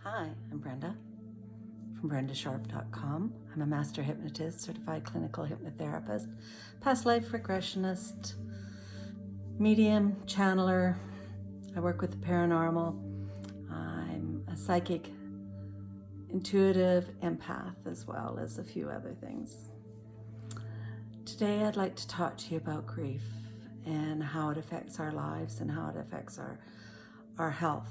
Hi, I'm Brenda from brendasharp.com. I'm a master hypnotist, certified clinical hypnotherapist, past life regressionist, medium, channeler. I work with the paranormal. I'm a psychic, intuitive empath, as well as a few other things. Today I'd like to talk to you about grief and how it affects our lives and how it affects our health.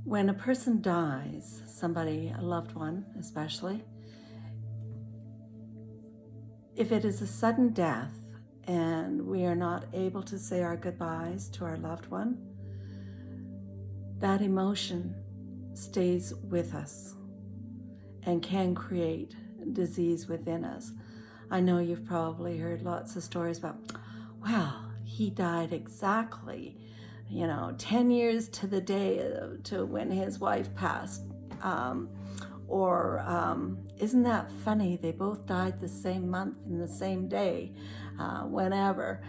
When a person dies, somebody, a loved one especially, if it is a sudden death and we are not able to say our goodbyes to our loved one, that emotion stays with us and can create disease within us. I know you've probably heard lots of stories about, well, he died exactly 10 years to the day to when his wife passed. Isn't that funny? They both died the same month and the same day, whenever.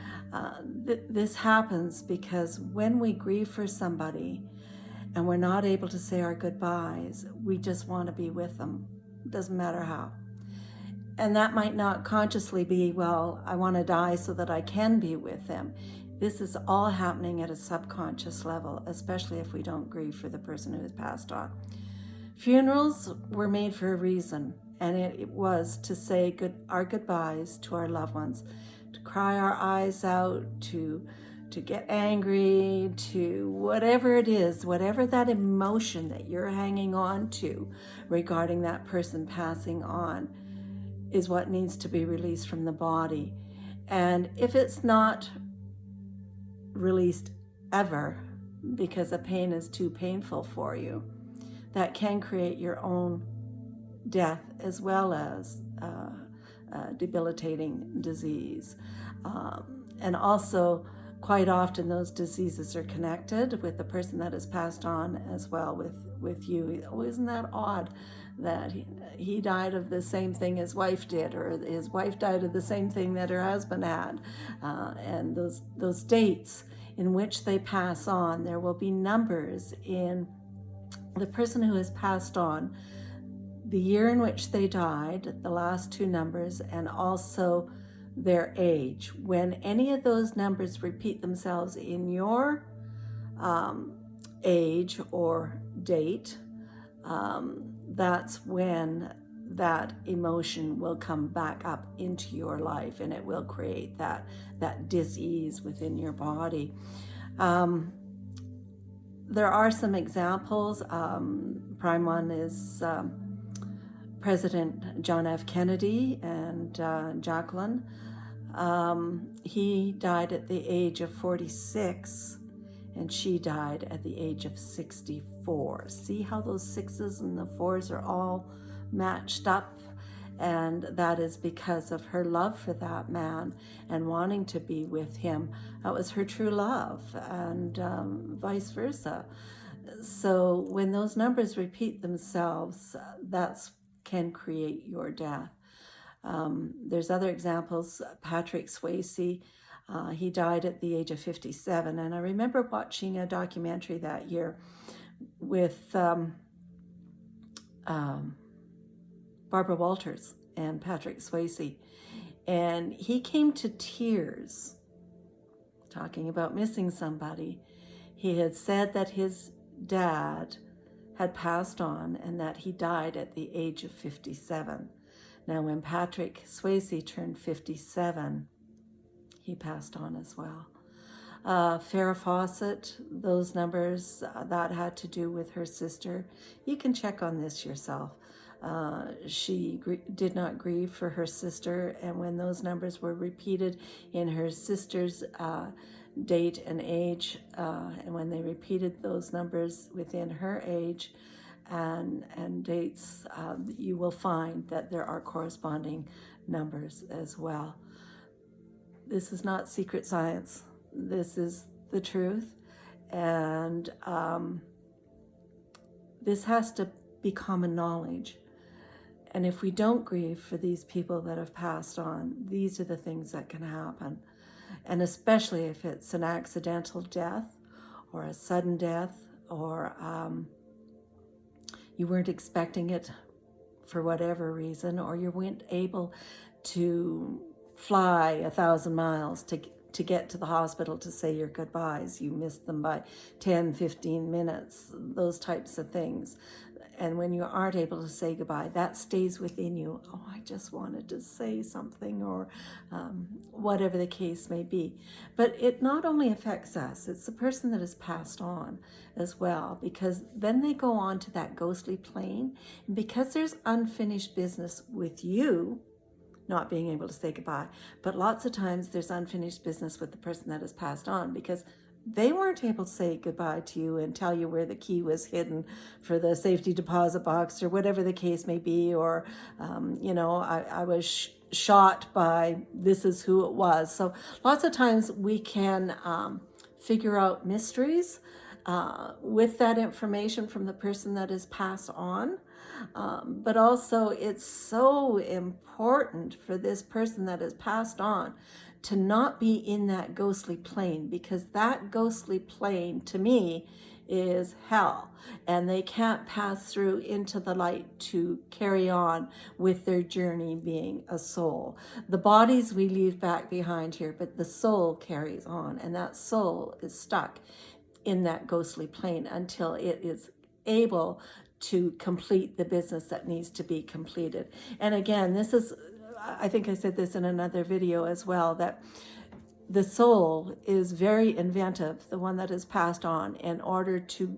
This happens because when we grieve for somebody and we're not able to say our goodbyes, we just want to be with them. It doesn't matter how. And that might not consciously be, well, I want to die so that I can be with them. This is all happening at a subconscious level, especially if we don't grieve for the person who has passed on. Funerals were made for a reason, and it was to say our goodbyes to our loved ones, to cry our eyes out, to get angry, to whatever it is, whatever that emotion that you're hanging on to regarding that person passing on is what needs to be released from the body. And if it's not released ever because the pain is too painful for you, that can create your own death as well as debilitating disease. And also, quite often those diseases are connected with the person that has passed on as well with you. Oh, isn't that odd that he died of the same thing his wife did, or his wife died of the same thing that her husband had? And those dates in which they pass on, there will be numbers in the person who has passed on, the year in which they died, the last two numbers, and also their age. When any of those numbers repeat themselves in your age or date, that's when that emotion will come back up into your life, and it will create that dis-ease within your body. There are some examples. Prime one is President John F. Kennedy and Jacqueline. He died at the age of 46, and she died at the age of 64. See how those sixes and the fours are all matched up? And that is because of her love for that man and wanting to be with him. That was her true love, and vice versa. So when those numbers repeat themselves, that's can create your death. There's other examples. Patrick Swayze, he died at the age of 57. And I remember watching a documentary that year with Barbara Walters and Patrick Swayze. And he came to tears talking about missing somebody. He had said that his dad had passed on and that he died at the age of 57. Now, when Patrick Swayze turned 57, he passed on as well. Farrah Fawcett, those numbers, that had to do with her sister. You can check on this yourself. She did not grieve for her sister, and when those numbers were repeated in her sister's date and age, and when they repeated those numbers within her age and dates, you will find that there are corresponding numbers as well. This is not secret science. This is the truth, and this has to be common knowledge. And if we don't grieve for these people that have passed on, these are the things that can happen. And especially if it's an accidental death or a sudden death or you weren't expecting it for whatever reason, or you weren't able to fly 1,000 miles to get to the hospital to say your goodbyes. You missed them by 10, 15 minutes, those types of things. And when you aren't able to say goodbye, that stays within you. Oh, I just wanted to say something, or whatever the case may be. But it not only affects us, it's the person that has passed on as well, because then they go on to that ghostly plane. And because there's unfinished business with you, not being able to say goodbye, but lots of times there's unfinished business with the person that has passed on, because they weren't able to say goodbye to you and tell you where the key was hidden for the safety deposit box, or whatever the case may be, or I was shot by, this is who it was. So lots of times we can figure out mysteries with that information from the person that is passed on. But also it's so important for this person that is passed on to not be in that ghostly plane, because that ghostly plane to me is hell, and they can't pass through into the light to carry on with their journey being a soul. The bodies we leave back behind here, but the soul carries on, and that soul is stuck in that ghostly plane until it is able to complete the business that needs to be completed. And again, this is, I think I said this in another video as well, that the soul is very inventive, the one that is passed on, in order to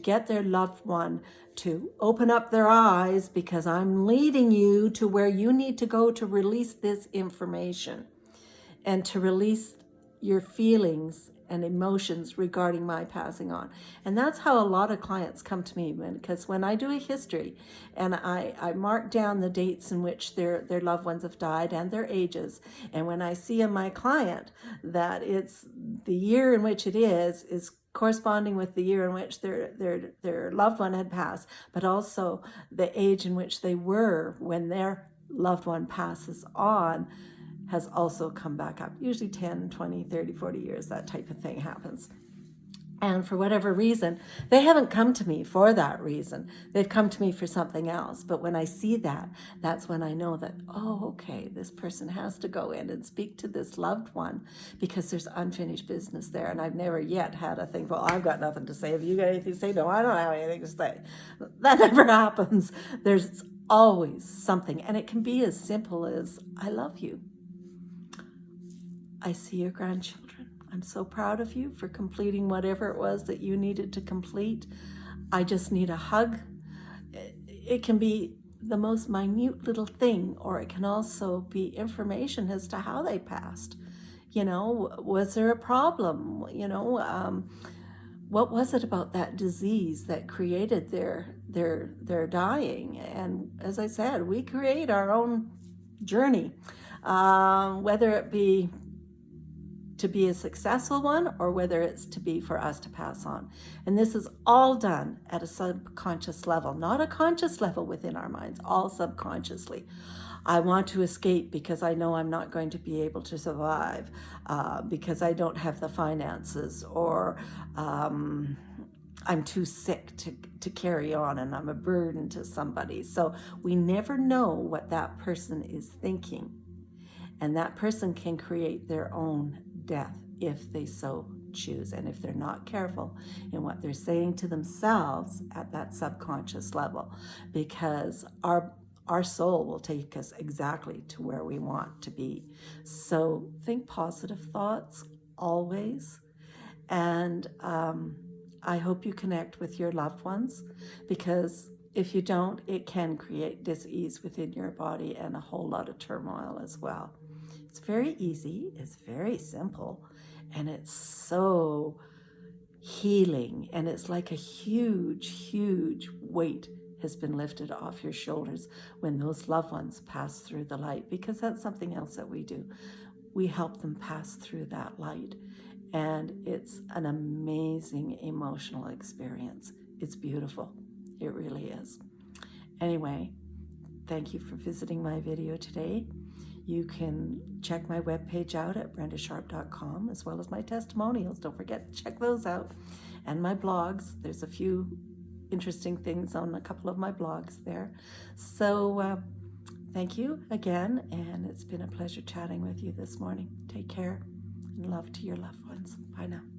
get their loved one to open up their eyes, because I'm leading you to where you need to go to release this information and to release your feelings and emotions regarding my passing on. And that's how a lot of clients come to me, because when I do a history and I mark down the dates in which their loved ones have died and their ages, and when I see in my client that it's the year in which it is corresponding with the year in which their loved one had passed, but also the age in which they were when their loved one passes on, has also come back up. Usually 10, 20, 30, 40 years, that type of thing happens. And for whatever reason, they haven't come to me for that reason. They've come to me for something else. But when I see that, that's when I know that, oh, okay, this person has to go in and speak to this loved one, because there's unfinished business there. And I've never yet had a thing, well, I've got nothing to say. Have you got anything to say? No, I don't have anything to say. That never happens. There's always something. And it can be as simple as, I love you. I see your grandchildren. I'm so proud of you for completing whatever it was that you needed to complete. I just need a hug. It can be the most minute little thing, or it can also be information as to how they passed. Was there a problem? What was it about that disease that created their dying? And as I said, we create our own journey, whether it be to be a successful one, or whether it's to be for us to pass on. And this is all done at a subconscious level, not a conscious level within our minds, all subconsciously. I want to escape because I know I'm not going to be able to survive, because I don't have the finances, or I'm too sick to carry on, and I'm a burden to somebody. So we never know what that person is thinking. And that person can create their own death if they so choose, and if they're not careful in what they're saying to themselves at that subconscious level, because our soul will take us exactly to where we want to be. So think positive thoughts always, and I hope you connect with your loved ones, because if you don't, it can create dis-ease within your body and a whole lot of turmoil as well. It's very easy, it's very simple, and it's so healing, and it's like a huge, huge weight has been lifted off your shoulders when those loved ones pass through the light, because that's something else that we do. We help them pass through that light, and it's an amazing emotional experience. It's beautiful. It really is. Anyway, thank you for visiting my video today. You can check my webpage out at brendasharp.com, as well as my testimonials. Don't forget to check those out. and my blogs. There's a few interesting things on a couple of my blogs there. So thank you again, and it's been a pleasure chatting with you this morning. Take care, and love to your loved ones. Bye now.